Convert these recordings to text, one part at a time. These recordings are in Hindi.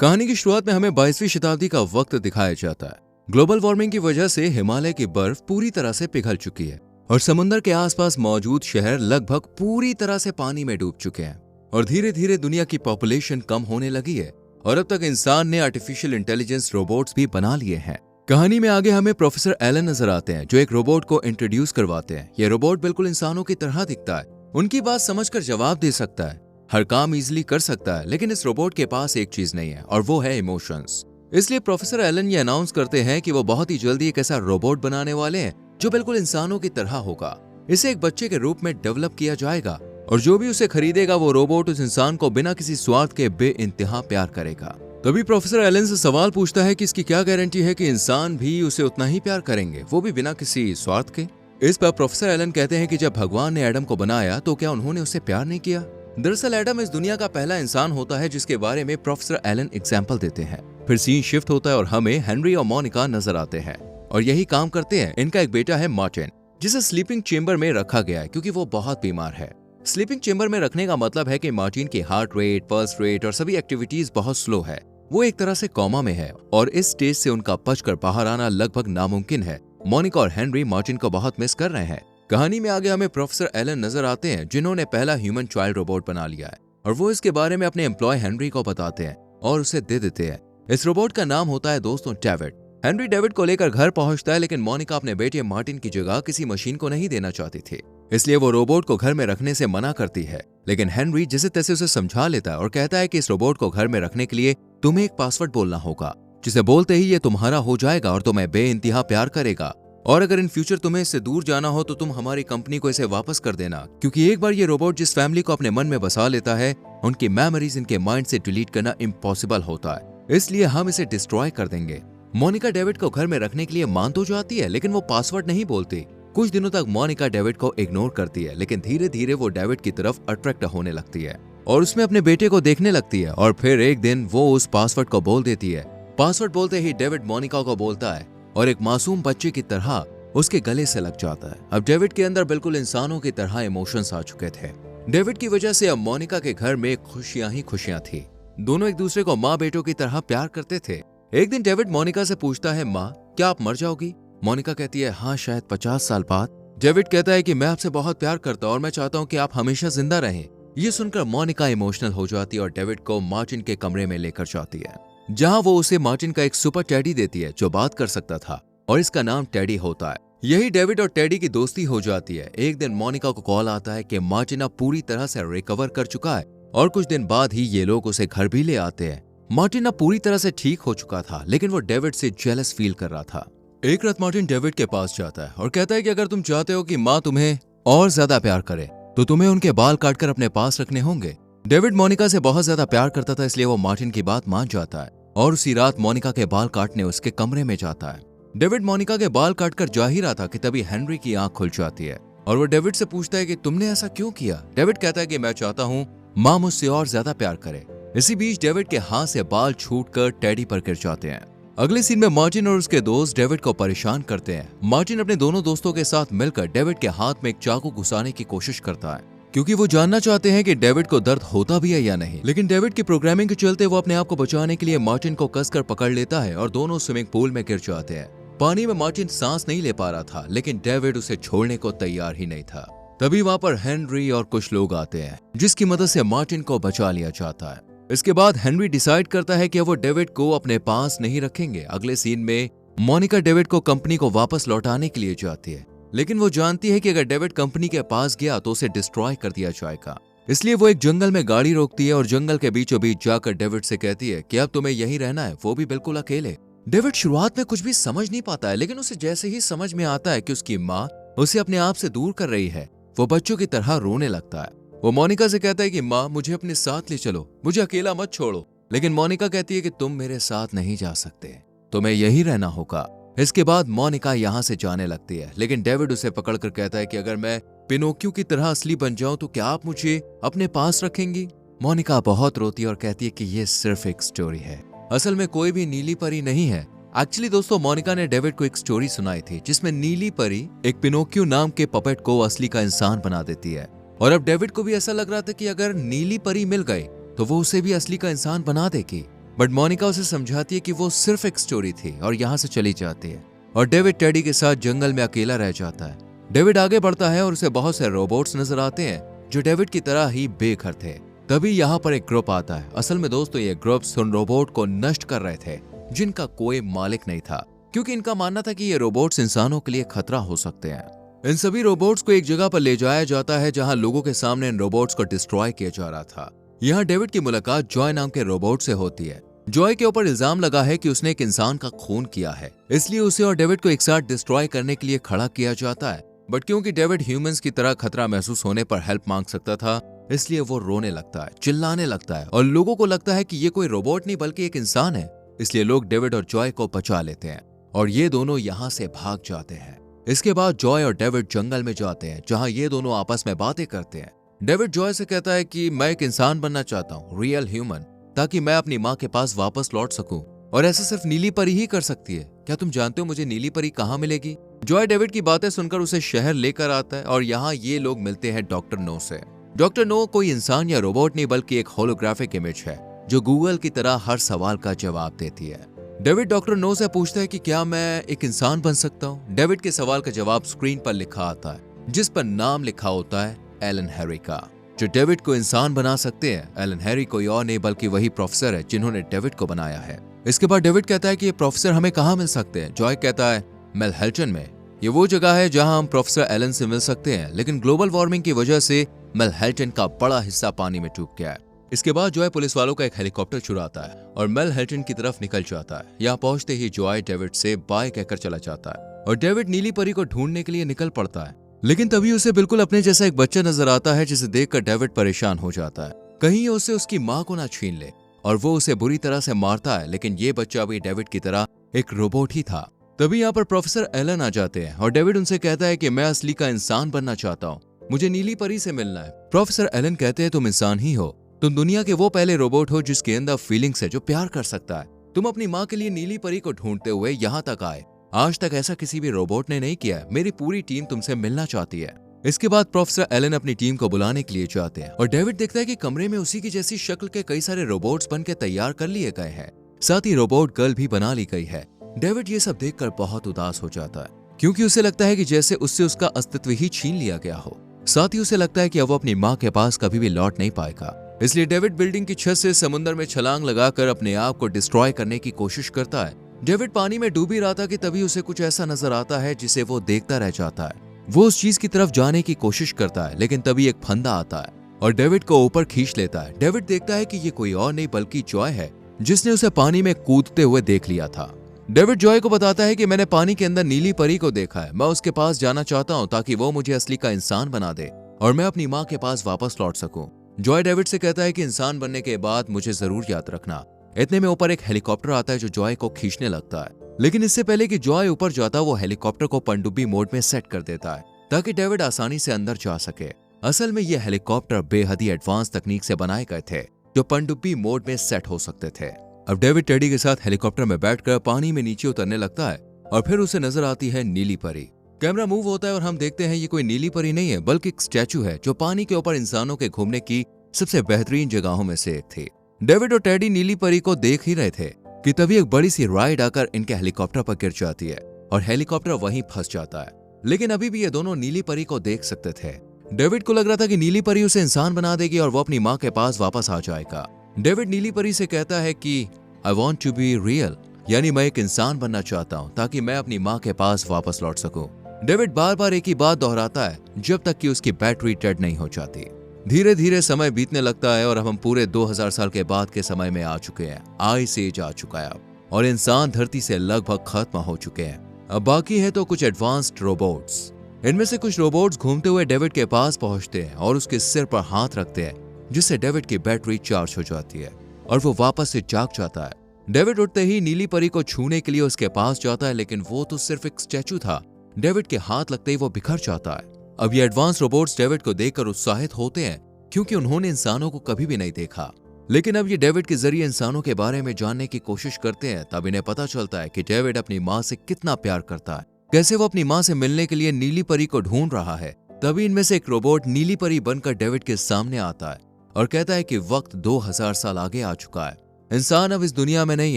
कहानी की शुरुआत में हमें 22वीं शताब्दी का वक्त दिखाया जाता है। ग्लोबल वार्मिंग की वजह से हिमालय की बर्फ पूरी तरह से पिघल चुकी है और समुद्र के आसपास मौजूद शहर लगभग पूरी तरह से पानी में डूब चुके हैं और धीरे धीरे दुनिया की पॉपुलेशन कम होने लगी है और अब तक इंसान ने आर्टिफिशियल इंटेलिजेंस रोबोट्स भी बना लिए हैं। कहानी में आगे हमें प्रोफेसर एलन नजर आते हैं जो एक रोबोट को इंट्रोड्यूस करवाते हैं। ये रोबोट बिल्कुल इंसानों की तरह दिखता है, उनकी बात समझकर जवाब दे सकता है, हर काम इजीली कर सकता है, लेकिन इस रोबोट के पास एक चीज नहीं है और वो है इमोशंस। इसलिए प्रोफेसर एलन ये अनाउंस करते हैं कि वो बहुत ही जल्दी एक ऐसा रोबोट बनाने वाले हैं जो बिल्कुल इंसानों की तरह होगा। इसे एक बच्चे के रूप में डेवलप किया जाएगा और जो भी उसे खरीदेगा वो रोबोट उस इंसान को बिना किसी स्वार्थ के बेइंतहा प्यार करेगा। तभी प्रोफेसर एलन से सवाल पूछता है कि इसकी क्या गारंटी है कि इंसान भी उसे उतना ही प्यार करेंगे, वो भी बिना किसी स्वार्थ के। इस पर प्रोफेसर एलन कहते हैं कि जब भगवान ने एडम को बनाया तो क्या उन्होंने उससे प्यार नहीं किया। दरअसल एडम इस दुनिया का पहला इंसान होता है जिसके बारे में प्रोफेसर एलन एग्जाम्पल देते हैं। फिर सीन शिफ्ट होता है और हमें हेनरी और मोनिका नजर आते हैं और यही काम करते हैं। इनका एक बेटा है मार्टिन जिसे स्लीपिंग चेंबर में रखा गया है क्योंकि वो बहुत बीमार है। स्लीपिंग चेंबर में रखने का मतलब है कि मार्टिन की हार्ट रेट, पल्स रेट और सभी एक्टिविटीज बहुत स्लो है। वो एक तरह से कोमा में है और इस स्टेज से उनका बचकर बाहर आना लगभग नामुमकिन है। मोनिका और हेनरी मार्टिन को बहुत मिस कर रहे हैं। कहानी में आगे हमें प्रोफेसर एलन नजर आते हैं जिन्होंने पहला ह्यूमन चाइल्ड रोबोट बना लिया है और वो इसके बारे में अपने एम्प्लॉय हेनरी को बताते हैं और उसे दे देते हैं। इस रोबोट का नाम होता है दोस्तों डेविड। हेनरी डेविड को लेकर घर पहुंचता है, लेकिन मोनिका अपने बेटे मार्टिन की जगह किसी मशीन को नहीं देना चाहती थी, इसलिए वो रोबोट को घर में रखने से मना करती है। लेकिन हेनरी जैसे तैसे उसे समझा लेता है और कहता है कि इस रोबोट को घर में रखने के लिए तुम्हें एक पासवर्ड बोलना होगा, जिसे बोलते ही ये तुम्हारा हो जाएगा और तुम्हें बेइंतहा प्यार करेगा। और अगर इन फ्यूचर तुम्हें इससे दूर जाना हो तो तुम हमारी कंपनी को इसे वापस कर देना, क्योंकि एक बार ये रोबोट जिस फैमिली को अपने मन में बसा लेता है उनकी मेमोरीज इनके माइंड से डिलीट करना इम्पॉसिबल होता है, इसलिए हम इसे डिस्ट्रॉय कर देंगे। मोनिका डेविड को घर में रखने के लिए मान तो जाती है, लेकिन वो पासवर्ड नहीं बोलती। कुछ दिनों तक मोनिका डेविड को इग्नोर करती है, लेकिन धीरे धीरे वो डेविड की तरफ अट्रैक्ट होने लगती है और उसमें अपने बेटे को देखने लगती है। और फिर एक दिन वो उस पासवर्ड को बोल देती है। पासवर्ड बोलते ही डेविड मोनिका को बोलता है और एक मासूम बच्चे की तरह उसके गले से लग जाता है। अब डेविड के अंदर बिल्कुल इंसानों की तरह इमोशंस आ चुके थे। डेविड की वजह से अब मोनिका के घर में खुशियां ही खुशियां थी। दोनों एक दूसरे को माँ बेटों की तरह प्यार करते थे। एक दिन डेविड मोनिका से पूछता है, माँ क्या आप मर जाओगी? मोनिका कहती है, हाँ शायद 50 साल बाद। डेविड कहता है कि मैं आपसे बहुत प्यार करता हूँ और मैं चाहता हूँ कि आप हमेशा जिंदा रहें। ये सुनकर मोनिका इमोशनल हो जाती है और डेविड को मार्टिन के कमरे में लेकर जाती है, जहाँ वो उसे मार्टिन का एक सुपर टेडी देती है जो बात कर सकता था और इसका नाम टेडी होता है। यही डेविड और टेडी की दोस्ती हो जाती है। एक दिन मोनिका को कॉल आता है कि मार्टिन अब पूरी तरह से रिकवर कर चुका है और कुछ दिन बाद ही ये लोग उसे घर भी ले आते हैं। मार्टिन अब पूरी तरह से ठीक हो चुका था, लेकिन वो डेविड से जेलस फील कर रहा था। एक रात मार्टिन डेविड के पास जाता है और कहता है कि अगर तुम चाहते हो कि माँ तुम्हें और ज्यादा प्यार करे तो तुम्हें उनके बाल काटकर अपने पास रखने होंगे। डेविड मोनिका से बहुत ज्यादा प्यार करता था, इसलिए वो मार्टिन की बात मान जाता है और उसी रात मोनिका के बाल काटने उसके कमरे में जाता है। डेविड मोनिका के बाल काटकर जा ही रहा था कि तभी हेनरी की आंख खुल जाती है और वो डेविड से पूछता है कि तुमने ऐसा क्यों किया? डेविड कहता है कि मैं चाहता हूँ माँ मुझसे और ज्यादा प्यार करे। इसी बीच डेविड के हाथ से बाल छूटकर टेडी पर गिर जाते हैं। अगले सीन में मार्टिन और उसके दोस्त डेविड को परेशान करते हैं। मार्टिन अपने दोनों दोस्तों के साथ मिलकर डेविड के हाथ में एक चाकू घुसाने की कोशिश करता है, क्योंकि वो जानना चाहते हैं कि डेविड को दर्द होता भी है या नहीं। लेकिन डेविड की प्रोग्रामिंग के चलते वो अपने आप को बचाने के लिए मार्टिन को कसकर पकड़ लेता है और दोनों स्विमिंग पूल में गिर जाते हैं। पानी में मार्टिन सांस नहीं ले पा रहा था, लेकिन डेविड उसे छोड़ने को तैयार ही नहीं था। तभी वहां पर हेनरी और कुछ लोग आते हैं जिसकी मदद से मार्टिन को बचा लिया जाता है। इसके बाद हेनरी डिसाइड करता है कि वो डेविड को अपने पास नहीं रखेंगे। अगले सीन में मोनिका डेविड को कंपनी को वापस लौटाने के लिए जाती है, लेकिन वो जानती है कि अगर डेविड कंपनी के पास गया तो उसे डिस्ट्रॉय कर दिया जाएगा। इसलिए वो एक जंगल में गाड़ी रोकती है और जंगल के बीचों बीच जाकर डेविड से कहती है कि अब तुम्हें यहीं रहना है, वो भी बिल्कुल अकेले। डेविड शुरुआत में कुछ भी समझ नहीं पाता है, लेकिन उसे जैसे ही समझ में आता है कि उसकी माँ उसे अपने आप से दूर कर रही है, वो बच्चों की तरह रोने लगता है। वो मोनिका से कहता है कि माँ मुझे अपने साथ ले चलो, मुझे अकेला मत छोड़ो। लेकिन मोनिका कहती है कि तुम मेरे साथ नहीं जा सकते, तुम्हें यहीं रहना होगा। इसके बाद मोनिका यहाँ से जाने लगती है, लेकिन डेविड उसे पकड़कर कहता है कि अगर मैं पिनोकियो की तरह असली बन जाऊं तो क्या आप मुझे अपने पास रखेंगी? मोनिका बहुत रोती है और कहती है कि ये सिर्फ एक स्टोरी है, असल में कोई भी नीली परी नहीं है। एक्चुअली दोस्तों मोनिका ने डेविड को एक स्टोरी सुनाई थी जिसमें नीली परी एक पिनोकियो नाम के पपेट को असली का इंसान बना देती है और अब डेविड को भी ऐसा लग रहा था कि अगर नीली परी मिल गई तो वो उसे भी असली का इंसान बना देगी। बट मोनिका उसे समझाती है कि वो सिर्फ एक स्टोरी थी और यहाँ से चली जाती है और डेविड टेडी के साथ जंगल में अकेला रह जाता है। डेविड आगे बढ़ता है और उसे बहुत से रोबोट्स नजर आते हैं जो डेविड की तरह ही बेघर थे। तभी यहाँ पर एक ग्रुप आता है। असल में दोस्तों ये ग्रुप उन रोबोट को नष्ट कर रहे थे जिनका कोई मालिक नहीं था, क्योंकि इनका मानना था कि ये रोबोट्स इंसानों के लिए खतरा हो सकते हैं। इन सभी रोबोट्स को एक जगह पर ले जाया जाता है जहां लोगों के सामने इन रोबोट्स को डिस्ट्रॉय किया जा रहा था। यहाँ डेविड की मुलाकात जॉय नाम के रोबोट से होती है। जॉय के ऊपर इल्जाम लगा है कि उसने एक इंसान का खून किया है, इसलिए उसे और डेविड को एक साथ डिस्ट्रॉय करने के लिए खड़ा किया जाता है। बट क्योंकि डेविड ह्यूमंस की तरह खतरा महसूस होने पर हेल्प मांग सकता था, इसलिए वो रोने लगता है, चिल्लाने लगता है और लोगों को लगता है कि ये कोई रोबोट नहीं बल्कि एक इंसान है। इसलिए लोग डेविड और जॉय को बचा लेते हैं और ये दोनों यहाँ से भाग जाते हैं। इसके बाद जॉय और डेविड जंगल में जाते हैं जहां ये दोनों आपस में बातें करते हैं। डेविड जॉय से कहता है कि मैं एक इंसान बनना चाहता हूँ, रियल ह्यूमन, ताकि मैं अपनी माँ के पास वापस लौट सकूं, और ऐसा सिर्फ नीली परी ही कर सकती है। क्या तुम जानते हो मुझे नीली परी कहाँ मिलेगी? जॉय डेविड की बातें सुनकर उसे शहर लेकर आता है और यहाँ ये लोग मिलते हैं डॉक्टर नो से। डॉक्टर नो कोई इंसान या रोबोट नहीं बल्कि एक होलोग्राफिक इमेज है जो गूगल की तरह हर सवाल का जवाब देती है। डेविड डॉक्टर नो से पूछता है कि क्या मैं एक इंसान बन सकता हूँ? डेविड के सवाल का जवाब स्क्रीन पर लिखा आता है जिस पर नाम लिखा होता है एलन हैरी का, जो डेविड को इंसान बना सकते हैं। एलन हैरी कोई और नहीं बल्कि वही प्रोफेसर है जिन्होंने डेविड को बनाया है। इसके बाद डेविड कहता है कि ये प्रोफेसर हमें कहाँ मिल सकते हैं? जॉय कहता है मेलहेल्टन में। ये वो जगह है जहां हम प्रोफेसर एलन से मिल सकते हैं, लेकिन ग्लोबल वार्मिंग की वजह से मेलहेल्टन का बड़ा हिस्सा पानी में डूब गया है। इसके बाद जॉय पुलिस वालों का एक हेलीकॉप्टर चुराता है और मेलहेल्टन की तरफ निकल जाता है। यहाँ पहुंचते ही जॉय डेविड से बाय कहकर चला जाता है और डेविड नीली परी को ढूंढने के लिए निकल पड़ता है, लेकिन तभी उसे बिल्कुल अपने जैसा एक बच्चा नजर आता है जिसे देखकर डेविड परेशान हो जाता है। कहीं उसे उसकी माँ को ना छीन ले और वो उसे बुरी तरह से मारता है, लेकिन ये बच्चा भी डेविड की तरह एक रोबोट ही था। तभी यहाँ पर प्रोफेसर एलन आ जाते हैं और डेविड उनसे कहता है कि मैं असली का इंसान बनना चाहता हूँ, मुझे नीली परी से मिलना है। प्रोफेसर एलन कहते हैं तुम इंसान ही हो, तुम दुनिया के वो पहले रोबोट हो जिसके अंदर फीलिंग्स है, जो प्यार कर सकता है। तुम अपनी माँ के लिए नीली परी को ढूंढते हुए यहाँ तक आए। आज तक ऐसा किसी भी रोबोट ने नहीं किया है। मेरी पूरी टीम तुमसे मिलना चाहती है। इसके बाद प्रोफेसर एलन अपनी टीम को बुलाने के लिए जाते हैं और डेविड देखता है कि कमरे में उसी की जैसी शक्ल के कई सारे रोबोट्स बनकर तैयार कर लिए गए हैं, साथ ही रोबोट गर्ल भी बना ली गई है। डेविड ये सब देखकर बहुत उदास हो जाता है, क्योंकि उसे लगता है कि जैसे उससे उसका अस्तित्व ही छीन लिया गया हो। साथ ही उसे लगता है कि अब वो अपनी माँ के पास कभी भी लौट नहीं पाएगा। इसलिए डेविड बिल्डिंग की छत से समुद्र में छलांग लगाकर अपने आप को डिस्ट्रॉय करने की कोशिश करता है। डेविड पानी में डूब ही रहा था कि तभी उसे कुछ ऐसा नजर आता है जिसे वो देखता रह जाता है। वो उस चीज की तरफ जाने की कोशिश करता है, लेकिन तभी एक फंदा आता है और डेविड को ऊपर खींच लेता है। डेविड देखता है कि ये कोई और नहीं बल्कि जॉय है, जिसने उसे पानी में कूदते हुए देख लिया था। डेविड जॉय को बताता है कि मैंने पानी के अंदर नीली परी को देखा है, मैं उसके पास जाना चाहता हूँ ताकि वो मुझे असली का इंसान बना दे और मैं अपनी माँ के पास वापस लौट सकूं। जॉय डेविड से कहता है कि इंसान बनने के बाद मुझे जरूर याद रखना। इतने में ऊपर एक हेलीकॉप्टर आता है जो जॉय को खींचने लगता है, लेकिन इससे पहले कि जॉय ऊपर जाता वो हेलीकॉप्टर को पनडुब्बी मोड में सेट कर देता है ताकि डेविड आसानी से अंदर जा सके। असल में ये हेलीकॉप्टर बेहद ही एडवांस तकनीक से बनाए गए थे जो पनडुब्बी मोड में सेट हो सकते थे। अब डेविड टेडी के साथ हेलीकॉप्टर में बैठकर पानी में नीचे उतरने लगता है और फिर उसे नजर आती है नीली परी। कैमरा मूव होता है और हम देखते हैं ये कोई नीली परी नहीं है बल्कि एक स्टैचू है जो पानी के ऊपर इंसानों के घूमने की सबसे बेहतरीन जगहों में से एक थी। डेविड और टेडी नीली परी को देख ही रहे थे कि तभी एक बड़ी सी राइड आकर इनके हेलीकॉप्टर पर गिर जाती है और हेलीकॉप्टर वहीं फंस जाता है, लेकिन अभी भी ये दोनों नीली परी को देख सकते थे। डेविड को लग रहा था कि नीली परी उसे इंसान बना देगी और वो अपनी माँ के पास वापस आ जाएगा। डेविड नीली परी से कहता है कि I want to be real, यानी मैं एक इंसान बनना चाहता हूँ ताकि मैं अपनी माँ के पास वापस लौट सकूं। डेविड बार बार एक ही बात दोहराता है जब तक कि उसकी बैटरी डेड नहीं हो जाती। धीरे धीरे समय बीतने लगता है और अब हम पूरे 2000 साल के बाद के समय में आ चुके हैं। आइस एज आ चुका है और इंसान धरती से लगभग खत्म हो चुके हैं। अब बाकी है तो कुछ एडवांस्ड रोबोट्स। इनमें से कुछ रोबोट्स घूमते हुए डेविड के पास पहुंचते हैं और उसके सिर पर हाथ रखते हैं, जिससे डेविड की बैटरी चार्ज हो जाती है और वो वापस से जाग जाता है। डेविड उठते ही नीली परी को छूने के लिए उसके पास जाता है, लेकिन वो तो सिर्फ एक स्टैचू था। डेविड के हाथ लगते ही वो बिखर जाता है। अब ये एडवांस रोबोट्स डेविड को देखकर उत्साहित होते हैं क्योंकि उन्होंने इंसानों को कभी भी नहीं देखा, लेकिन अब ये डेविड के जरिए इंसानों के बारे में जानने की कोशिश करते हैं। तब इन्हें पता चलता है कि डेविड अपनी माँ से कितना प्यार करता है, कैसे वो अपनी माँ से मिलने के लिए नीली परी को ढूंढ रहा है। तभी इनमें से एक रोबोट नीली परी बनकर डेविड के सामने आता है और कहता है कि वक्त 2000 साल आगे आ चुका है इंसान अब इस दुनिया में नहीं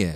है,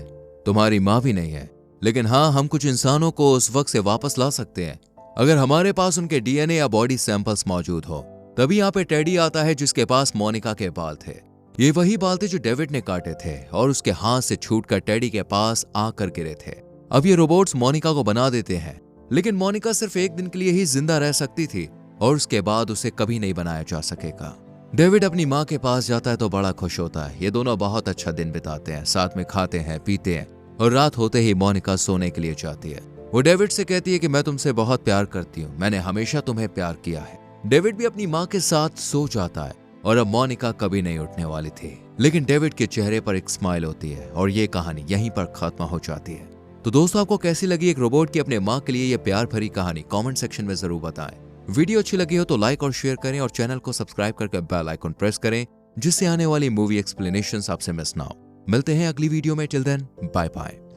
तुम्हारी माँ भी नहीं है, लेकिन हाँ, हम कुछ इंसानों को उस वक्त से वापस ला सकते हैं अगर हमारे पास उनके डीएनए या बॉडी सैंपल्स मौजूद हो। तभी यहाँ पे टेडी आता है जिसके पास मोनिका के बाल थे। ये वही बाल थे जो डेविड ने काटे थे और उसके हाथ से छूटकर टेडी के पास आकर गिरे थे। अब ये रोबोट्स मोनिका को बना देते हैं, लेकिन मोनिका सिर्फ एक दिन के लिए ही जिंदा रह सकती थी और उसके बाद उसे कभी नहीं बनाया जा सकेगा। डेविड अपनी माँ के पास जाता है तो बड़ा खुश होता है। ये दोनों बहुत अच्छा दिन बिताते हैं, साथ में खाते हैं, पीते हैं और रात होते ही मोनिका सोने के लिए जाती है। वो डेविड से कहती है कि मैं तुमसे बहुत प्यार करती हूँ, मैंने हमेशा तुम्हें प्यार किया है। डेविड भी अपनी माँ के साथ सो जाता है और अब मोनिका कभी नहीं उठने वाली थी, लेकिन डेविड के चेहरे पर एक स्माइल होती है और ये कहानी यहीं पर खत्म हो जाती है। तो दोस्तों, आपको कैसी लगी एक रोबोट की अपने माँ के लिए ये प्यार भरी कहानी? कमेंट सेक्शन में जरूर बताएं। वीडियो अच्छी लगी हो तो लाइक और शेयर करें और चैनल को सब्सक्राइब करके बेल आइकन प्रेस करें, जिससे आने वाली मूवी एक्सप्लेनेशंस आपसे मिस ना हो। मिलते हैं अगली वीडियो में। Till then, bye bye.